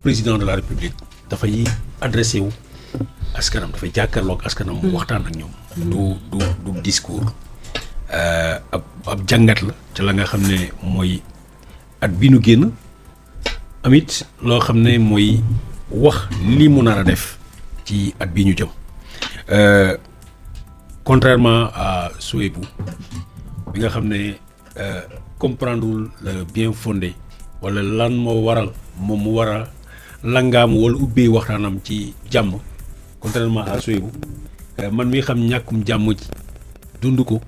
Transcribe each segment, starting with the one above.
président de la république dafay adressé wu askanam dafay jàkkaarloog askanam waxtaan ak ñoom. du discours ab jàngat la ci la nga xam ne mooy at bi nu génn amit loo xam ne mooy wax li mu nar a def ci at bi ñu jëm contrairement à Souhaibou bi nga xam ne comprendrewul le bien fondé wala lan moo waral moom mu war a langaam wala ubbee waxtaanam ci jàmm contrairement à Souhaibou man mi xam ñàkkum jàmm ci dund ko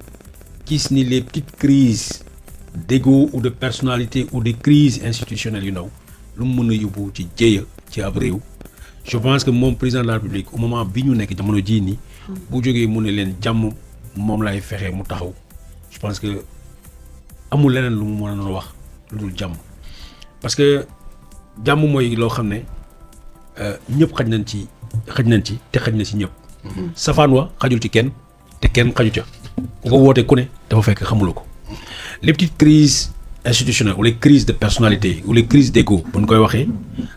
gis ni les petites crises d'ego ou de personnalité ou de crises institutionnelles yu ndaw lu mu mën a yóbbu ci jéeya ci ab réew je pense que moom président de la République au moment bi ñu nekk jamono jii nii bu jógee mu ne leen jàmm moom lay fexe mu taxaw je pense que amul leneen lu mu mën a wax lu dul jàmm parce que jàmm mooy loo xam ne ñëpp xaj nañ ci te xaj na ci ñëpp. safaan wa xajul ci kenn te kenn xaju ca ku ko woote ku ne dafa fekk xamuloo ko les petites crises institutionnelles ou les crises de personnalité ou les crises d'ego bu ñu koy waxee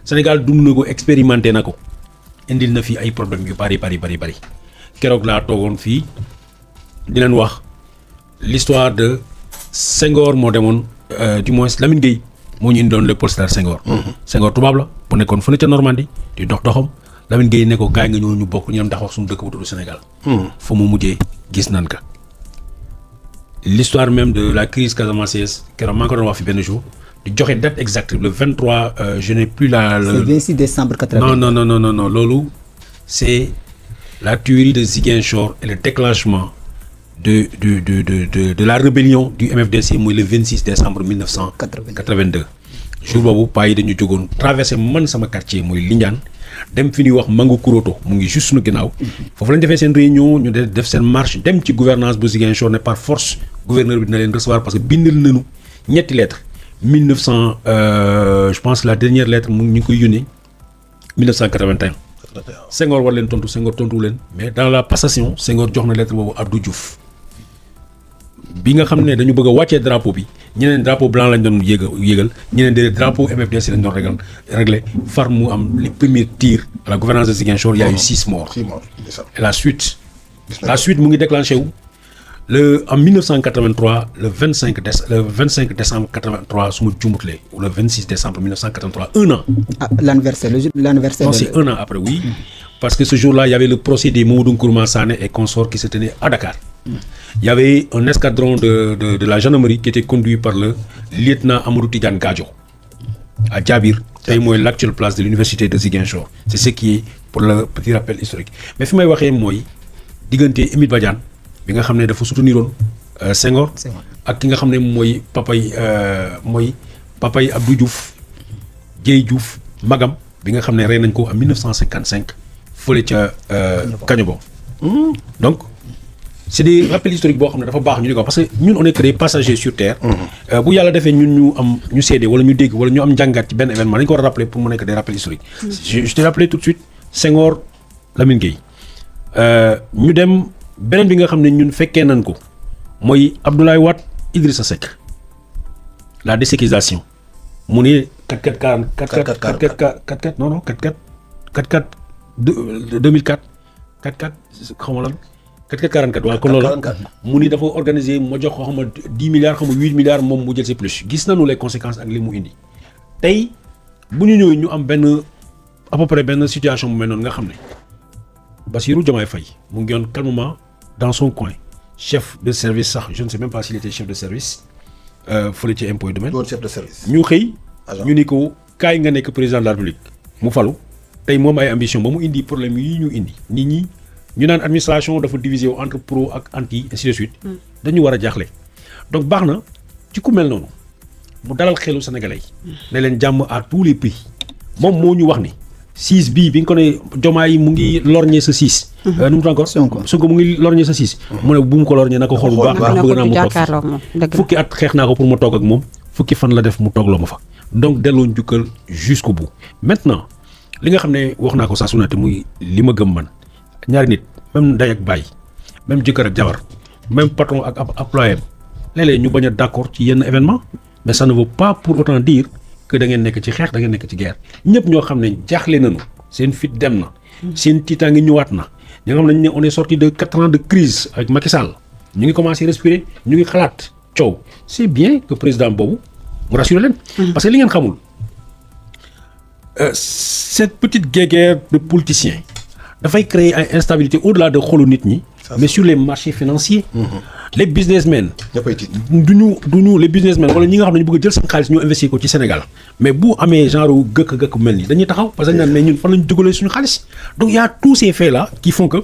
Sénégal dund na ko expérimenté na ko indil na fi ay problèmes yu bari keroog laa toogoon fii di leen wax l'histoire de Senghor moo demoon du moins Lamine Gueye moo ñu indoon Léopold Sédar Senghor. Senghor tubaab la bu nekkoon fu ne ca Normandie di doxam Lamine Gueye ne ko kaay nga ñëw ñu bokk ñu dem taxaw suñu dëkk bu tudd Sénégal. fa mu mujjee gis nan ka l'histoire même de la crise casamançaise keroog maa ngi ko doon wax fi benn jour di joxe date exacte le 23 je n'ai plus la. c'est 26 décembre 80. non loolu c'est la tuerie de Ziguinchor et le déclenchement de la rébellion du MFDC mooy le 26 décembre 1982. jour boobu paa yi dañu jógoon traversé man sama quartier mooy Lindiane dem fi ñuy wax Mangu Kuroto mu ngi juste nu ginnaaw foofu lañ defee seen réunion ñu def seen marche dem ci gouvernance bu Ziguinchor ne par force gouverneur bi dina leen recevoir parce que bindal nañu ñetti lettres 1900 je pense la dernière lettre mu ngi koy yónnee 1981. Senghor war leen tontu Senghor tontu leen mais dans la passation Senghor jox na lettre boobu Abdou Diouf bi nga xam ne dañu bëgg a wàccee drapeau bi ñeneen drapeau blanc lañ doon yégal ñeneen de drapeau MFDC lañ doon réglé far mu am les premiers tirs à la gouvernance de Ziguinchor il y a eu 6 morts. Et la suite mu ngi déclenché wu en 1983 le 25 décembre 83 su ma juumutlee ou le 26 décembre 1983 un an. Ah, l'anniversaire. Non, c'est un an après, oui. Parce que ce jour-là, il y avait le procès des Mamadou Nkrumah Sané et consorts qui se tenait à Dakar. Il y avait un escadron de la gendarmerie qui était conduit par le lieutenant Amadou Tidiane Gadio à Djabir, tey mooy l'actuelle place de l'université de Ziguinchor. C'est ce qui est pour le petit rappel historique. Mais fi may waxee mooy diggante Émile Badiane bi nga xam ne dafa souteniroon Senghor ak ki nga xam ne mooy papay Abdou Diouf Dieye Diouf magam bi nga xam ne rey nañ ko en 1955 fële ca Kañobo. Donc c'est des rappels historiques boo xam ne dafa baax ñu di ko parce que ñun on est que des passagers sur terre. bu yàlla defee ñun ñu seede wala ñu dégg wala ñu am njàngat ci benn événement dañu ko war a rappeler pour mu nekk des rappels historiques. je te rappelé tout de suite Senghor Lamine Gueye ñu dem beneen bi nga xam ne ñun fekkee nañ ko mooy Abdoulaye Wade Idrissa Seck la déséquisation mu ne 4-4 non 4-4 2004 4-4 xaw ma lan 4-4 44 waaw kon loolu mu ni dafa organiser ma jox ko xam nga 10 milliards xam nga 8 milliards moom mu jël si plus gis nañu les conséquences ak li mu indi tey bu ñu ñëwee ñu am benn à peu près benn situation bu mel noonu nga xam ne Bassirou Diomaye Faye mu ngi yoon calmement dans son coin chef de service sax je ne sais même pas s'il était chef de service fële ci impôt et domaine chef de service ñu xëy ñu ni ko kaay nga nekk président de la République mu falu tey moom ay ambition ba mu indi problème yi ñu indi nit ñi ñu naan administration dafa diviser wu entre pro ak anti ainsi de suite dañu war a jaaxle donc baax na ci ku mel noonu mu dalal xelu sénégalais yi ne leen jàmm à tous les pays moom moo ñu wax ni 6 bii bi nga ko ne Diomaye mu ngi lorñe sa 6 nu mu tudd encore Sonko mu ngi lorñe sa 6 mu ne bu mu ko lorñe na ko xool bu baax bëgg naa mu toog fukki at xeex naa ko pour mu toog ak moom fukki fan la def mu toogloo ma fa donc delloo njukkal jusqu'au bout maintenant li nga xam ne wax naa ko saa su ne te muy li ma gëm man ñaari nit même ndey ak baay même jëkkër ak jabar même patron ak employé léeg-léeg ñu bañ a d'accord ci yenn événement mais ça ne veut pas pour autant dire que da ngeen nekk ci xeex da ngeen nekk ci guerre ñëpp ñoo xam ne jaaxle nañu seen fit dem na seen tiitaange ñëwaat na ñi nga xam ne on est sorti de 4 ans de crise avec Macky Sall ñu ngi commencé respirer ñu ngi xalaat coow c'est bien que président boobu mu rassurer leen parce que li ngeen xamul cette petite guéguerre de politiciens dafay créer ay instabilité au-delà de xolu nit ñi mais sur les marchés financiers les businessmen duñu les businessmen wala ñi nga xam ne ñu bëgg a jël seen xaalis ñoo investir ko ci Sénégal mais bu amee genre gëkk mel ni dañuy taxaw parce que dañ naan mais ñun fan lañu dugalee suñu xaalis donc il y a tous ces faits là qui font que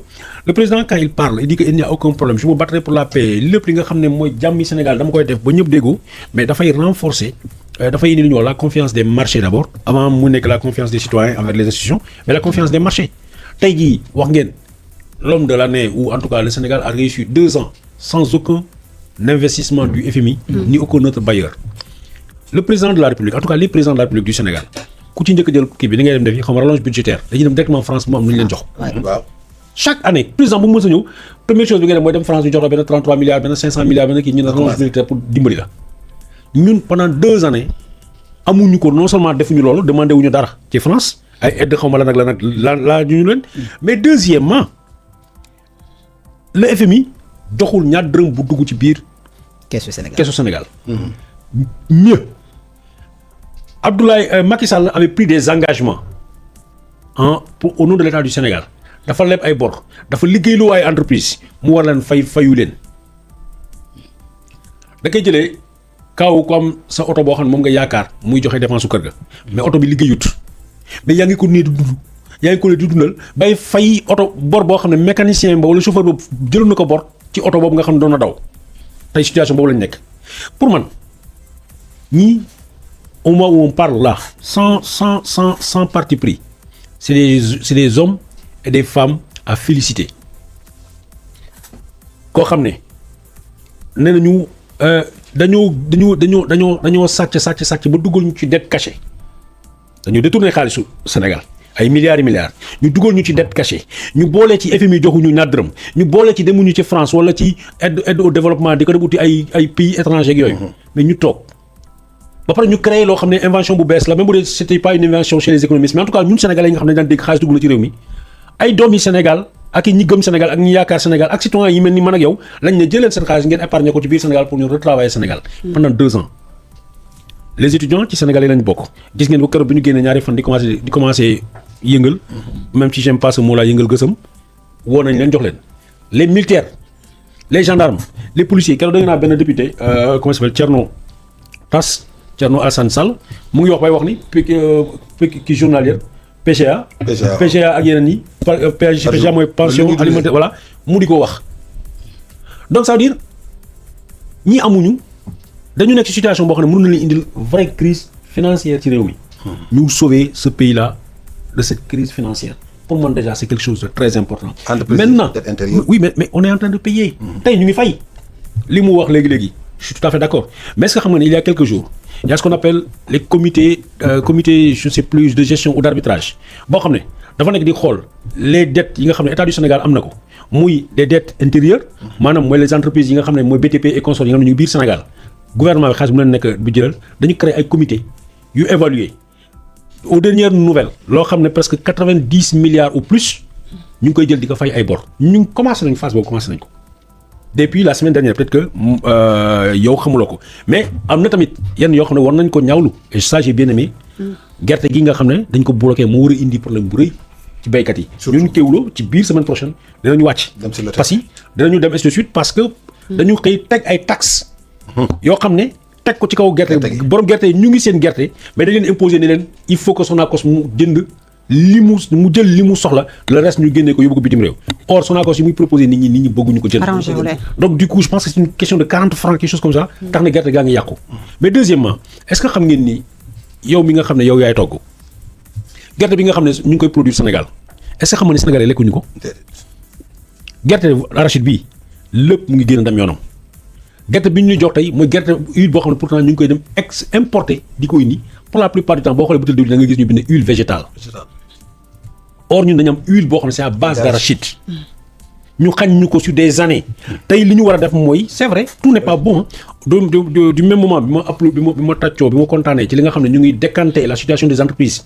le président quand il parle il dit que il n'y a aucun problème je me battrai pour la paix lépp li nga xam ne mooy jàmmi Sénégal dama koy def ba ñëpp déggoo mais dafay renforcer dafay indi lu ñuy wax la confiance des marchés d'abord avant mu nekk la confiance des citoyens envers les institutions mais la confiance des marchés tey jii wax ngeen l'homme de l'année ou en tout cas le Sénégal a réussi 2 ans sans aucun investissement du FMI ni aucun autre bailleur le président de la République en tout cas les présidents de la République du Sénégal ku ci njëkk a jël kii bi da ngay dem def xam nga rallonge budgétaire dañuy dem directement France mu am lu ñu leen jox waaw chaque année président bu mu mës a ñëw première chose bi nga dem mooy dem France ñu jox la benn 33 milliards benn 500 milliards benn kii ñu ne rallonge budgétaire pour dimbali la ñun pendant 2 années amuñu ko non seulement defuñu loolu demandé wuñu dara ci France ay aide xaw ma la nag la ñu leen mais deuxièmement le FMI doxul ñaar dërëm bu dugg ci biir keesu Sénégal keesu Sénégal mieux Macky Sall avait pris des engagements pour au nom de l'État du Sénégal dafa leb ay bor dafa liggéeyloo ay entreprise mu war leen fayu leen da koy jëlee kaw ko am sa oto boo xam ne moom nga yaakaar muy joxe dépense su kër ga mais oto bi liggéeyut mais yaa ngi ko nee di dund yaa ngi ko nee di dundal bay fay oto bor boo xam ne mécanicien ba wala chauffeur boobu jëloon na ko bor ci oto boobu nga xam ne doon na daw tey situation boobu lañ nekk pour man ñii au moment où on parle là sans parti pris c'est des hommes et des femmes à féliciter koo xam ne nee nañu dañoo sàcc ba dugal ñu ci dette cachée dañoo détourné xaalisu Sénégal ay milliards et milliards ñu dugal ñu ci dette cachée ñu boolee ci FMI joxuñu ñaar dërëm ñu boolee ci demuñu ci France wala ci aide au développement di ko dem uti ay pays étrangers yooyu mais ñu toog ba pare ñu créé loo xam ne invention bu bees la même bu dee c'était pas une invention chez les économistes mais en tout cas ñun Sénégalais yi nga xam ne daan dégg xaalis dugg na ci réew mi ay doom yi Sénégal ak ñi gëm Sénégal ak ñi yaakaar Sénégal ak citoyens yi mel ni man ak yow lañ ne jëleen seen xaalis ngeen épargner ko ci biir Sénégal pour ñu retravailler Sénégal pendant 2 ans les étudiants ci Sénégal yi lañ bokk gis ngeen ko keroog bi ñu génnee ñaari fan di commencé yëngal même si j'aime pas ce mot là yëngal gësam woo nañ leen jox leen les militaires les gendarmes les policiers keroog da nga naa benn député comment ça s'appelle Thierno Alassane Sall mu ngi wax bay wax ni ki journalière PGA ak yeneen yi PGA mooy pension alimentaire voilà mu di ko wax donc ça veut dire ñi amuñu dañu nekk ci situation boo xam ne mën na leen indil vraie crise financière ci réew mi ñu sauver ce pays là de cette crise financière pour moi déjà c'est quelque chose de très important maintenant oui mais on est en train de payer tey ñu ngi fay li mu wax léegi je suis tout à fait d'accord mais est-ce que xam nga ne il y a quelques jours il y a ce qu'on appelle les comités je sais plus de gestion ou d'arbitrage boo xam ne dafa nekk di xool les dettes yi nga xam ne état du Sénégal am na ko muy des dettes intérieures maanaam mooy les entreprises yi nga xam ne mooy BTP et consorts yi nga xam ne ñu ngi biir Sénégal gouvernement bi xaalis bu leen nekk bu jëlal dañu créer ay comités yu évaluer aux dernières nouvelles loo xam ne presque 90 milliards ou plus ñu ngi koy jël di ko fay ay bor ñu commencé nañ phase boobu commencé nañ ko depuis la semaine dernière peut-être que yow xamuloo ko mais am na tamit yenn yoo xam ne war nañ ko ñaawlu et ça j'ai bien aimé gerte gi nga xam ne dañ ko bloqué moo war a indi problème bu rëy ci béykat yi ñun teewloo ci biir semaine prochaine dinañu wàcc parce que dinañu dem ainsi de suite parce que dañu xëy teg ay taxes yoo xam ne teg ko ci kaw gerte borom gerte yi ñu ngi seen gerte mais dañ leen imposer ne leen il faut que Sonacos mu jënd mu jël li mu soxla le reste ñu génnee ko yóbbu ko bitim réew or Sonacos yi muy proposer nit ñi bëgguñu ko jënd donc du coup je pense que c'est une question de 40 francs quelque chose comme ça tax na gerte gaa ngi yàqu mais deuxièmement est-ce que xam ngeen ni yow mi nga xam ne yow yaay togg gerte bi nga xam ne ñu ngi koy produire Sénégal est-ce que xam nga ne Sénégalais lekkuñu ko gerte arachide bii lépp mu ngi génn dem yoonam gerte bi ñu jox tey mooy gerte huile boo xam ne pourtant ñu ngi koy dem importer di ko indi pour la plupart du temps boo xoolee butéel diwlin da nga gis ñu bind huile végétale or ñun dañu am huile boo xam ne c'est à base d'arachide ñu xañ ñu ko sur des années tey li ñu war a def mooy c'est vrai tout n'est pas bon du même moment bi ma tàccoo bi ma kontaanee ci li nga xam ne ñu ngi décanter la situation des entreprises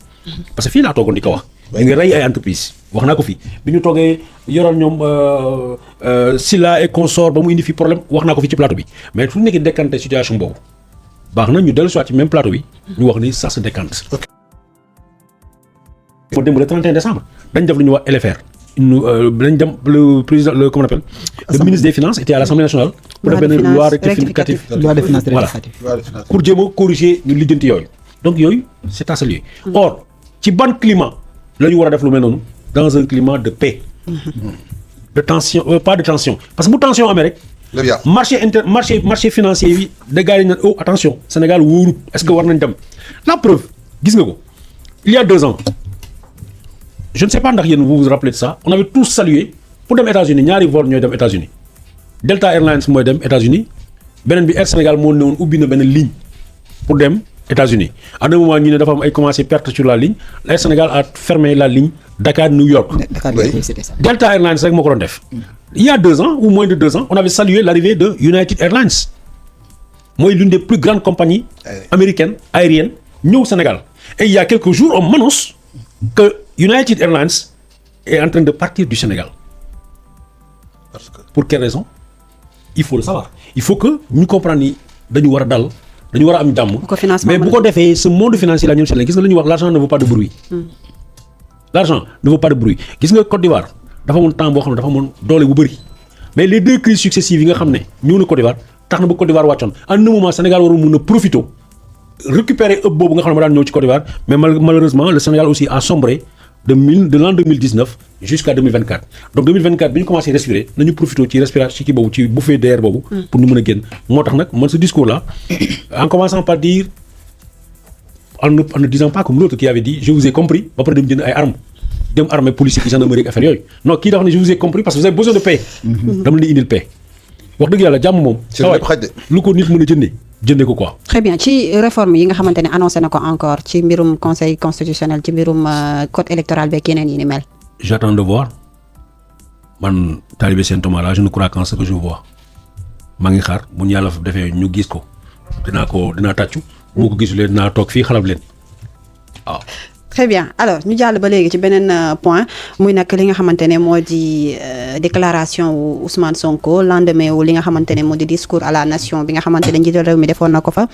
parce que fii laa toogoon di ko wax ñu ngi rey ay entreprises wax naa ko fii bi ñu toogee yoral ñoom Silla et consort ba mu indi fi problème wax naa ko fii ci plateau bi mais fu nekk décanter situation boobu baax na ñu dellu soit ci même plateau bi ñu wax ni ça se décante moo dem le 31 décembre dañ def lu ñuy wax LFR dañ dem le président comment on appelle le ministre des finances était à l'Assemblée nationale pour def benn loi rectificative loi de finances voilà pour jéem a corriger ñu lijjanti yooyu donc yooyu c'est à saluer or ci ban climat la ñu war a def lu mel noonu dans un climat de paix de tension pas de tension parce que bu tension amee rek marché financier yi da gars yi naan oh attention Sénégal wóorut est-ce que war nañ dem la preuve gis nga ko il y a 2 ans je ne sais pas ndax yéen vous vous rappelez de ça on avait tous salué pour dem États-Unis ñaari vol ñooy dem États-Unis Delta Airlines mooy dem États-Unis beneen bi Air Sénégal moo newoon ubbi na benn ligne pour dem États-Unis à un moment ñu ne dafa am ay commencé perte sur la ligne Air Sénégal a fermé la ligne Dakar New York. Delta Airlines rek moo ko doon def. Il y a 2 ans ou moins de 2 ans on avait salué l'arrivée de United Airlines mooy l'une des plus grandes compagnies américaines aériennes ñëw Sénégal et il y a quelques jours on m'annonce que United Airlines est en train de partir du Sénégal. Parce que... Pour quelle raison? Il faut le savoir. Il faut que ñu comprendre ni dañu war a dal dañu war a am jàmm. Mais bu ko defee ce monde financier la ñun Sénégal gis nga lu ñuy wax l'argent ne veut pas de bruit. L'argent ne veut pas de bruit gis nga Côte d'Ivoire dafa amoon temps boo xam ne dafa amoon doole bu bëri mais les 2 crises successives yi nga xam ne ñëw na Côte d'Ivoire tax na ba Côte d'Ivoire wàccoon en un moment Sénégal waroon mun a profité récupérer ëpp boobu nga xam ne ma daan ñëw ci Côte d'Ivoire mais malheureusement le Sénégal aussi a sombré de l'an 2019 jusqu'à 2024 donc 2024 bi ñu commencé respirer nañu profité ci respiration ci kii boobu ci bouffée d'air boobu pour ñu mën a génn moo tax nag man ce discours là en commençant par dire en ne disant pas comme l'autre qui avait dit je vous ai compris ba pare dem jënd ay armes dem armée policier ki gendarmerie ak affaire yooyu non kii dafa ne je vous ai compris parce que vous avez besoin de paix dama leen indil paix wax dëgg yàlla jàmm moom lu ko nit mën a jëndee ko quoi. Très bien ci réforme yi nga xamante ne annoncé na ko encore ci mbirum conseil constitutionnel ci mbirum code électoral beeg yeneen yi ni mel. J'attends de voir man Talibé Saint Thomas là je ne crois qu'en ce que je vois maa ngi xaar bu ñu yàlla defee ñu gis ko dinaa tàccu moo ko gisulee dinaa toog fii xalab leen waaw. Très bien alors ñu jàll ba léegi ci beneen point muy nag li nga xamante ne moo di déclaration wu Ousmane Sonko lendemain wu li nga xamante ne moo di discours à la nation bi nga xamante ne njiital réew mi defoon na ko fa